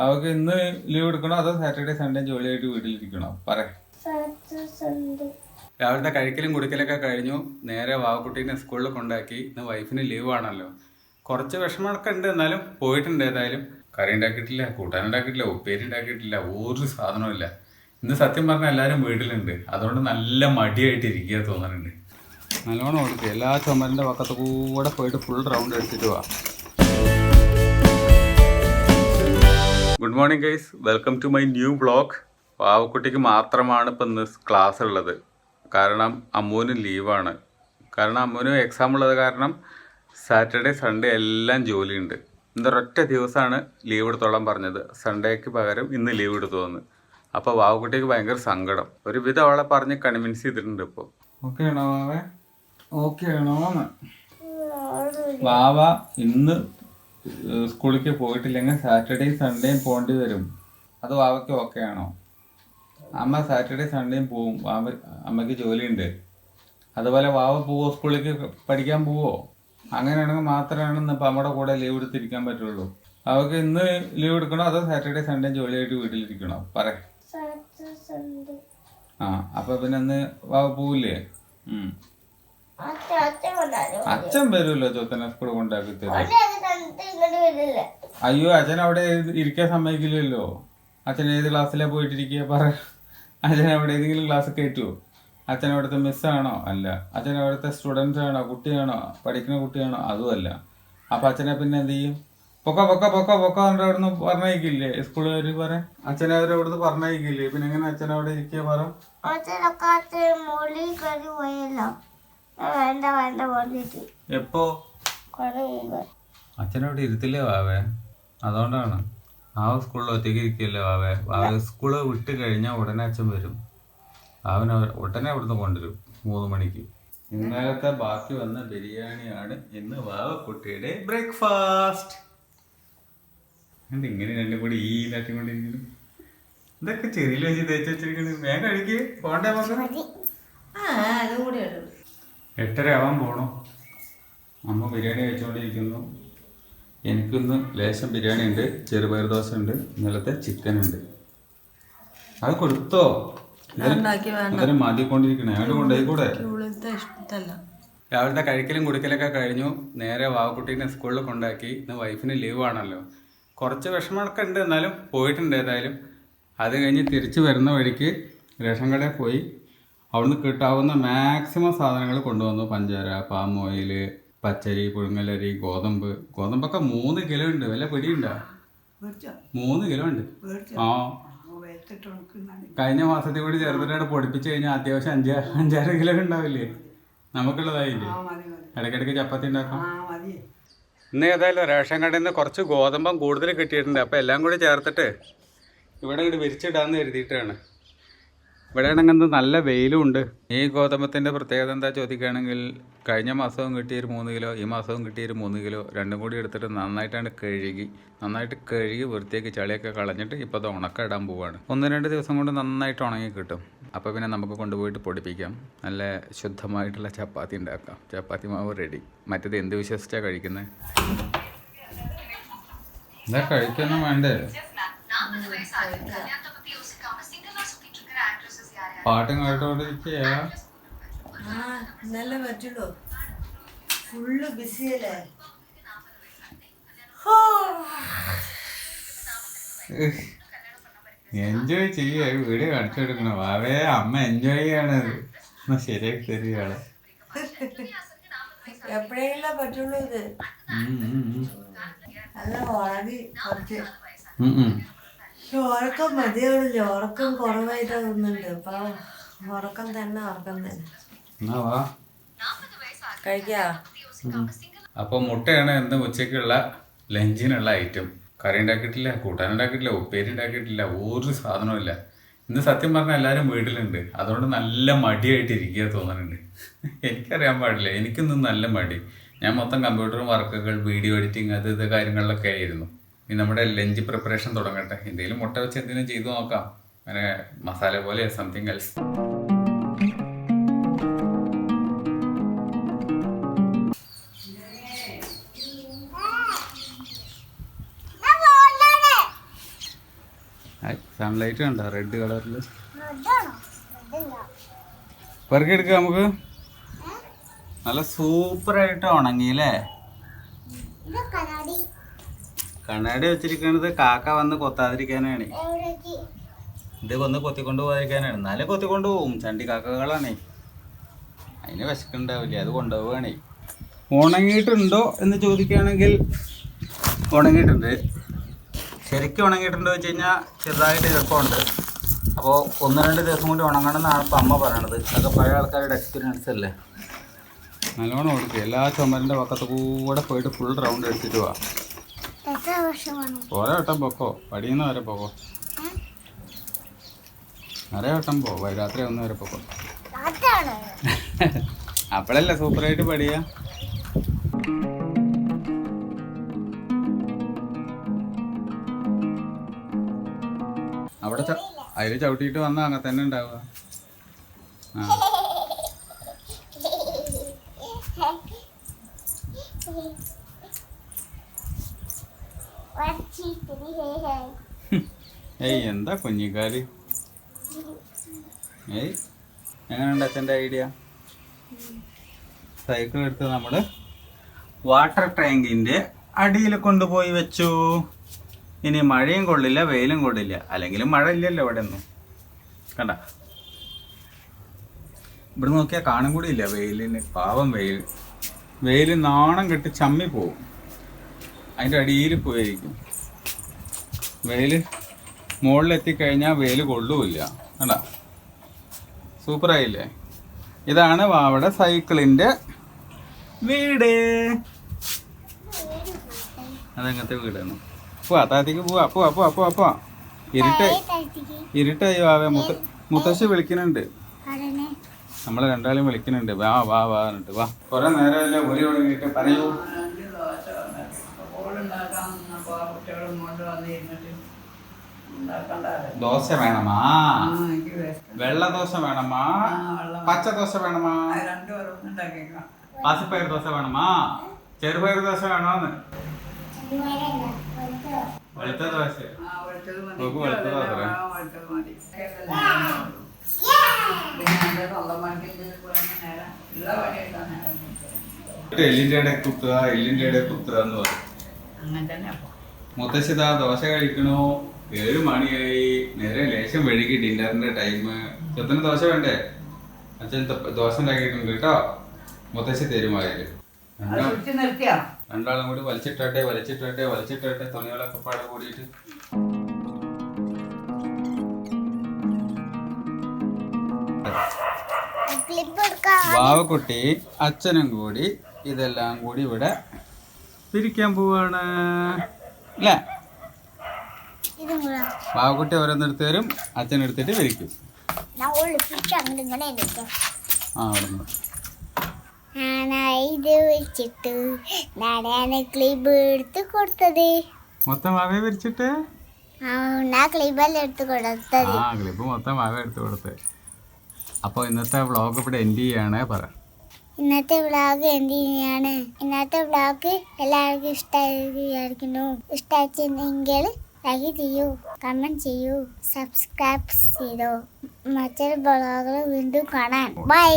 അവൾക്ക് ഇന്ന് ലീവ് എടുക്കണോ അതോ സാറ്റർഡേ സൺഡേ ജോലിയായിട്ട് വീട്ടിലിരിക്കണോ? പറയാം. രാവിലത്തെ കഴിക്കലും കുടിക്കലൊക്കെ കഴിഞ്ഞു. നേരെ വാവക്കുട്ടീനെ സ്കൂളിൽ കൊണ്ടാക്കി. ഇന്ന് വൈഫിന് ലീവ് ആണല്ലോ. കുറച്ച് വിഷമമൊക്കെ ഉണ്ട്, എന്നാലും പോയിട്ടുണ്ട്. ഏതായാലും കറി ഉണ്ടാക്കിയിട്ടില്ല, കൂട്ടാനുണ്ടാക്കിയിട്ടില്ല, ഉപ്പേരി ഉണ്ടാക്കിയിട്ടില്ല, ഒരു സാധനവും ഇല്ല. ഇന്ന് സത്യം പറഞ്ഞാൽ എല്ലാവരും വീട്ടിലുണ്ട്. അതുകൊണ്ട് നല്ല മടിയായിട്ട് ഇരിക്കുക തോന്നുന്നുണ്ട്. നല്ലോണം കൊടുക്കുക. എല്ലാ ചുമലിൻ്റെ പക്കത്ത് കൂടെ പോയിട്ട് ഫുൾ റൗണ്ട് അടിച്ചിട്ട് പോവാം. Good morning guys, welcome to my new vlog. വാവക്കുട്ടിക്ക് മാത്രമാണ് ഇപ്പം ഇന്ന് ക്ലാസ് ഉള്ളത്. കാരണം അമ്മൂന് ലീവാണ്. കാരണം അമ്മൂന് എക്സാം ഉള്ളത് കാരണം സാറ്റർഡേ സൺഡേ എല്ലാം ജോലിയുണ്ട്. ഇന്നൊരൊറ്റ ദിവസമാണ് ലീവ് എടുത്തോളാൻ പറഞ്ഞത്. സൺഡേക്ക് പകരം ഇന്ന് ലീവ് എടുത്തു വന്ന്. അപ്പോൾ വാവക്കുട്ടിക്ക് ഭയങ്കര സങ്കടം. ഒരുവിധം അവളെ പറഞ്ഞ് കൺവിൻസ് ചെയ്തിട്ടുണ്ട്. ഇപ്പോൾ ഓക്കെ ആണോ വാവേ? ഓക്കെ ആണോന്ന്? വാവ ഇന്ന് സ്കൂളിലേക്ക് പോയിട്ടില്ലെങ്കിൽ സാറ്റർഡേയും സൺഡേയും പോകേണ്ടി വരും. അത് വാവയ്ക്ക് ഓക്കെ ആണോ? അമ്മ സാറ്റർഡേ സൺഡേയും പോവും. അമ്മയ്ക്ക് ജോലിയുണ്ട്. അതുപോലെ വാവ പോവോ സ്കൂളിലേക്ക് പഠിക്കാൻ പോവോ? അങ്ങനെയാണെങ്കിൽ മാത്രമാണ് ഇന്നിപ്പോൾ അമ്മയുടെ കൂടെ ലീവ് എടുത്തിരിക്കാൻ പറ്റുള്ളൂ. അവൾക്ക് ഇന്ന് ലീവ് എടുക്കണോ അതോ സാറ്റർഡേ സൺഡേ ജോലിയായിട്ട് വീട്ടിലിരിക്കണോ? പറയാം. ആ അപ്പോൾ പിന്നെ ഇന്ന് വാവ പോവില്ലേ? അച്ഛൻ വരുമല്ലോ ചോത്തനെ സ്കൂളിൽ കൊണ്ടാക്കി തരും. അയ്യോ, അച്ഛൻ അവിടെ ഇരിക്കാൻ സമ്മതിക്കില്ലല്ലോ. അച്ഛൻ ഏത് ക്ലാസ്സിലാണ് പോയിട്ടിരിക്കുക? പറ. അച്ഛൻ അവിടെ ഏതെങ്കിലും ക്ലാസ് കയറ്റുമോ? അച്ഛൻ അവിടുത്തെ മിസ്സാണോ? അല്ല. അച്ഛൻ അവിടുത്തെ സ്റ്റുഡൻസ് ആണോ? കുട്ടിയാണോ? പഠിക്കുന്ന കുട്ടിയാണോ? അതുമല്ല. അപ്പം അച്ഛനെ പിന്നെ എന്ത് ചെയ്യും? പൊക്ക പൊക്ക പൊക്ക പൊക്ക എന്നിട്ട് അവിടുന്ന് പറഞ്ഞയക്കില്ലേ സ്കൂളുകാർ? പറയാം. അച്ഛനെ അവരവിടുന്ന് പറഞ്ഞയക്കില്ലേ? പിന്നെ എങ്ങനെ അച്ഛൻ അവിടെ ഇരിക്കുക? പറ. എപ്പോ? അച്ഛനവിടെ ഇരുത്തില്ലേ വാവേ? അതുകൊണ്ടാണ്. ആ സ്കൂളിൽ ഒറ്റയ്ക്ക് ഇരിക്കില്ലേ വാവേ? വാവ സ്കൂള് വിട്ട് കഴിഞ്ഞാൽ ഉടനെ അച്ഛൻ വരും. അവൻ ഉടനെ അവിടുന്ന് കൊണ്ടുവരും 3 മണിക്ക്. ഇന്നലത്തെ ബാക്കി വന്ന ബിരിയാണിയാണ് ഇന്ന് വാവക്കുട്ടിയുടെ ബ്രേക്ക്ഫാസ്റ്റ്. ഇങ്ങനെ രണ്ടും കൂടി ഈ തട്ടിക്കൊണ്ടിരിക്കുന്നു. ഇതൊക്കെ ചെറിയ വെച്ച് തേച്ച് വെച്ചിരിക്കുന്നത്. വേഗം കഴിക്ക്. പോണ്ടേ നമുക്ക്? 8:30 ആവാൻ പോണോ? അമ്മ ബിരിയാണി കഴിച്ചുകൊണ്ടിരിക്കുന്നു. എനിക്കിന്ന് ലേശം ബിരിയാണി ഉണ്ട്, ചെറുപയർ ദോശ ഉണ്ട്, ഇന്നലത്തെ ചിക്കൻ ഉണ്ട്. അത് കൊടുത്തോ? അന്നേരം മാറ്റിക്കൊണ്ടിരിക്കണേ. അങ്ങോട്ട് കൊണ്ടുപോയിക്കൂടെ? രാവിലത്തെ കഴിക്കലും കുടിക്കലൊക്കെ കഴിഞ്ഞു. നേരെ വാവക്കുട്ടീനെ സ്കൂളിൽ കൊണ്ടാക്കി. ഇന്ന് വൈഫിന് ലീവ് ആണല്ലോ. കുറച്ച് വിഷമമൊക്കെ ഉണ്ട്, എന്നാലും പോയിട്ടുണ്ട്. ഏതായാലും അത് കഴിഞ്ഞ് തിരിച്ച് വരുന്ന വഴിക്ക് റേഷൻ കടയിൽ പോയി അവിടുന്ന് കിട്ടാവുന്ന മാക്സിമം സാധനങ്ങൾ കൊണ്ടുവന്നു. പഞ്ചാര, പാം ഓയിൽ, പച്ചരി, പുഴുങ്ങലരി, ഗോതമ്പൊക്കെ 3 കിലോ ഉണ്ട്. വല്ല പിടിയുണ്ടോ? 3 കിലോ ഉണ്ട്. ആ, കഴിഞ്ഞ മാസത്തിൽ കൂടി ചെറുതായിട്ട് പൊടിപ്പിച്ച് കഴിഞ്ഞാൽ അത്യാവശ്യം 5-6 കിലോ ഉണ്ടാവില്ലേ? നമുക്കുള്ളതായില്ലേ? ഇടയ്ക്കിടയ്ക്ക് ചപ്പാത്തി ഉണ്ടാക്കാം. ഇന്ന് ഏതായാലും റേഷൻ കടയിൽ നിന്ന് കുറച്ച് ഗോതമ്പം കൂടുതൽ കിട്ടിയിട്ടുണ്ട്. അപ്പോൾ എല്ലാം കൂടി ചേർത്തിട്ട് ഇവിടെ ഇങ്ങോട്ട് വിരിച്ചിടാന്ന് കരുതിയിട്ടാണ്. ഇവിടെ ആണെങ്കിൽ നല്ല വെയിലും ഉണ്ട്. ഈ ഗോതമ്പത്തിൻ്റെ പ്രത്യേകത എന്താ ചോദിക്കുകയാണെങ്കിൽ, കഴിഞ്ഞ മാസവും കിട്ടിയൊരു 3 കിലോ, ഈ മാസവും കിട്ടിയൊരു 3 കിലോ, രണ്ടും കൂടി എടുത്തിട്ട് നന്നായിട്ട് കഴുകി വൃത്തിയാക്കി ചളിയൊക്കെ കളഞ്ഞിട്ട് ഇപ്പോൾ അത് ഉണക്ക ഇടാൻ പോവുകയാണ്. 1-2 ദിവസം കൊണ്ട് നന്നായിട്ട് ഉണങ്ങി കിട്ടും. അപ്പോൾ പിന്നെ നമുക്ക് കൊണ്ടുപോയിട്ട് പൊടിപ്പിക്കാം. നല്ല ശുദ്ധമായിട്ടുള്ള ചപ്പാത്തി ഉണ്ടാക്കാം. ചപ്പാത്തി മാവ് റെഡി. മറ്റേത് എന്ത് വിശ്വസിച്ചാണ് കഴിക്കുന്നത്? എന്താ കഴിക്കൊന്നും വേണ്ടേ? പാട്ടും കേട്ടോണ്ടിരിക്കുക. ഫുള്ള് ബിസിയല്ലേ? എൻജോയ് ചെയ്യുക. വീഡിയോ കാണിച്ചു കൊടുക്കണം. വാവേ, അമ്മ എൻജോയ് ചെയ്യണത്. ശരിയാക്കി തരികയാണ്. എപ്പോഴെങ്കിലും പറ്റുള്ളൂ ഇത്. അല്ല ഉറങ്ങി കുറച്ച്. ഉറക്കം മതിയാവില്ല. ഉറക്കം കുറവായിട്ട് തോന്നുന്നുണ്ട്. അപ്പൊ ഉറക്കം തന്നെ കഴിക്കാ. അപ്പോൾ മുട്ടയാണ് ഇന്ന് ഉച്ചയ്ക്കുള്ള ലഞ്ചിനുള്ള ഐറ്റം. കറി ഉണ്ടാക്കിയിട്ടില്ല, കൂട്ടാനുണ്ടാക്കിയിട്ടില്ല, ഉപ്പേരി ഉണ്ടാക്കിയിട്ടില്ല, ഒരു സാധനവും ഇല്ല. ഇന്ന് സത്യം പറഞ്ഞാൽ എല്ലാവരും വീട്ടിലുണ്ട്. അതുകൊണ്ട് നല്ല മടിയായിട്ട് ഇരിക്കുക തോന്നുന്നുണ്ട്. എനിക്കറിയാൻ പാടില്ല, എനിക്കിന്നും നല്ല മടി. ഞാൻ മൊത്തം കമ്പ്യൂട്ടറും വർക്കുകൾ, വീഡിയോ എഡിറ്റിംഗ്, ഇത് കാര്യങ്ങളിലൊക്കെ ആയിരുന്നു. ഇനി നമ്മുടെ ലഞ്ച് പ്രിപ്പറേഷൻ തുടങ്ങട്ടെ. എന്തെങ്കിലും മുട്ട വെച്ച് എന്തെങ്കിലും ചെയ്തു നോക്കാം. അങ്ങനെ മസാല പോലെ സംതിങ് എൽസ്. സൺലൈറ്റ് കണ്ടോ റെഡ് കളറിൽ. പെറുക്കിയെടുക്കുക നമുക്ക്. നല്ല സൂപ്പറായിട്ട് ഉണങ്ങിയില്ലേ. കണ്ണാടി വെച്ചിരിക്കുന്നത് കാക്ക വന്ന് കൊത്താതിരിക്കാനാണ്. ഇത് വന്ന് കൊത്തിക്കൊണ്ട് പോകാതിരിക്കാനാണ്. എന്നാലും കൊത്തിക്കൊണ്ട് പോവും. ചണ്ടി കാക്കകളാണേ. അതിന് വിശക്കുണ്ടാവില്ലേ, അത് കൊണ്ടുപോവുകയാണേ. ഉണങ്ങിയിട്ടുണ്ടോ എന്ന് ചോദിക്കുകയാണെങ്കിൽ ഉണങ്ങിയിട്ടുണ്ട്. ശരിക്കും ഉണങ്ങിയിട്ടുണ്ടോ വെച്ച് കഴിഞ്ഞാൽ ചെറുതായിട്ട് ഈർപ്പമുണ്ട്. അപ്പോൾ 1-2 ദിവസം കൂടി ഉണങ്ങണം എന്നാണ് ഇപ്പം അമ്മ പറയണത്. അതൊക്കെ പഴയ ആൾക്കാരുടെ എക്സ്പീരിയൻസ് അല്ലേ. നല്ലോണം കൊടുക്കുക. എല്ലാ ചുമരിൻ്റെ പക്കത്ത് കൂടെ പോയിട്ട് ഫുൾ റൗണ്ട് എടുത്തിട്ട് പോവാ. ഓരോ വട്ടം പൊക്കോ, പടിയുന്ന വരെ പോകോ. നിറയെ വട്ടം പോ, രാത്രി 1 വരെ പോക്കോ. അപ്പോഴല്ലേ സൂപ്പറായിട്ട് പടിയാ. അവിടെ അതിൽ ചവിട്ടിയിട്ട് വന്നാൽ അങ്ങനെ തന്നെ ഉണ്ടാവുക. ആ ഏയ് എന്താ കുഞ്ഞിക്കാല്. ഏയ് എങ്ങനെയുണ്ട് അച്ഛൻ്റെ ഐഡിയ? സൈക്കിൾ എടുത്ത് നമ്മൾ വാട്ടർ ടാങ്കിൻ്റെ അടിയിൽ കൊണ്ടുപോയി വെച്ചു. ഇനി മഴയും കൊള്ളില്ല, വെയിലും കൊള്ളില്ല. അല്ലെങ്കിലും മഴ ഇല്ലല്ലോ ഇവിടെ ഒന്നും. കണ്ട, ഇവിടെ നോക്കിയാൽ കാണും കൂടി ഇല്ല വെയിലിന്. പാവം വെയിൽ നാണം കെട്ടി ചമ്മി പോവും. അതിൻ്റെ അടിയിൽ പോയിരിക്കും. വെയിൽ മുകളിലെത്തിക്കഴിഞ്ഞാൽ വെയിൽ കൊള്ളുമില്ല. കണ്ട, സൂപ്പറായില്ലേ. ഇതാണ് വാവയുടെ സൈക്കിളിൻ്റെ വീട്. അതങ്ങനത്തെ വീടാണ്. പോവാ, താഴത്തേക്ക് പോവാ. ഇരുട്ടായി വാവേ. മുത്തശ്ശി വിളിക്കുന്നുണ്ട്. നമ്മളെ രണ്ടാളും വിളിക്കുന്നുണ്ട്. വാ എന്നിട്ട് വാ. കുറെ നേരമല്ലേ ഒരു തുടങ്ങിയിട്ട് പറയൂ. ദോശ വേണമാ? വെള്ള ദോശ വേണമാ? പച്ച ദോശ വേണമാ? പാസിപ്പയർ ദോശ വേണമാ? ചെറുപയർ ദോശ വേണോന്ന്? വെളുത്ത ദോശ. നോക്ക്, വെളുത്ത ദോശ. എല്ലിൻ്റെ ഇടയിൽ കുത്തുക എന്ന് പറയും. മുത്തശ്ശിതാ ദോശ കഴിക്കണു. 7 മണിയായി. നേരെ ലേശം വഴുകി ഡിന്നറിന്റെ ടൈം. ചെറുത്തിന് ദോശ വേണ്ടേ? അച്ഛൻ ദോശ ഉണ്ടാക്കിയിട്ടുണ്ട് കേട്ടോ. മുത്തശ്ശി തരുമായാലും രണ്ടാളും കൂടി വലിച്ചിട്ടെ തുണികളൊക്കെ പാടെ കൂടിയിട്ട്. വാവക്കുട്ടി അച്ഛനും കൂടി ഇതെല്ലാം കൂടി ഇവിടെ പിരിക്കാൻ പോവാണ് അല്ലേ? വാവക്കുട്ടി ഓരോന്നെടുത്ത് തരും, അച്ഛനെടുത്തിട്ട് വിരിക്കും. ഇത് വെച്ചിട്ട് നാടാണ് ക്ലിബ് എടുത്ത് കൊടുത്തത്. മൊത്തം വാവ വിരിച്ചിട്ട് ക്ലിബെല്ലാം എടുത്ത് കൊടുത്തത്. ക്ലിബ് മൊത്തം വാവ എടുത്ത് കൊടുത്തത്. അപ്പോൾ ഇന്നത്തെ വ്ളോഗ് ഇവിടെ എൻഡ് ചെയ്യാണ്. ഇന്നത്തെ വ്ളോഗ് എന്ത് ചെയ്യാണ്? ഇന്നത്തെ വ്ളോഗ് എല്ലാവർക്കും ഇഷ്ടമായിരിക്കുന്നു. ഇഷ്ടമായിട്ടെങ്കിൽ ലൈക്ക് ചെയ്യൂ, കമന്റ് ചെയ്യൂ, സബ്സ്ക്രൈബ് ചെയ്തോ. മറ്റൊരു വ്ളോഗിൽ വീണ്ടും കാണാം. ബൈ.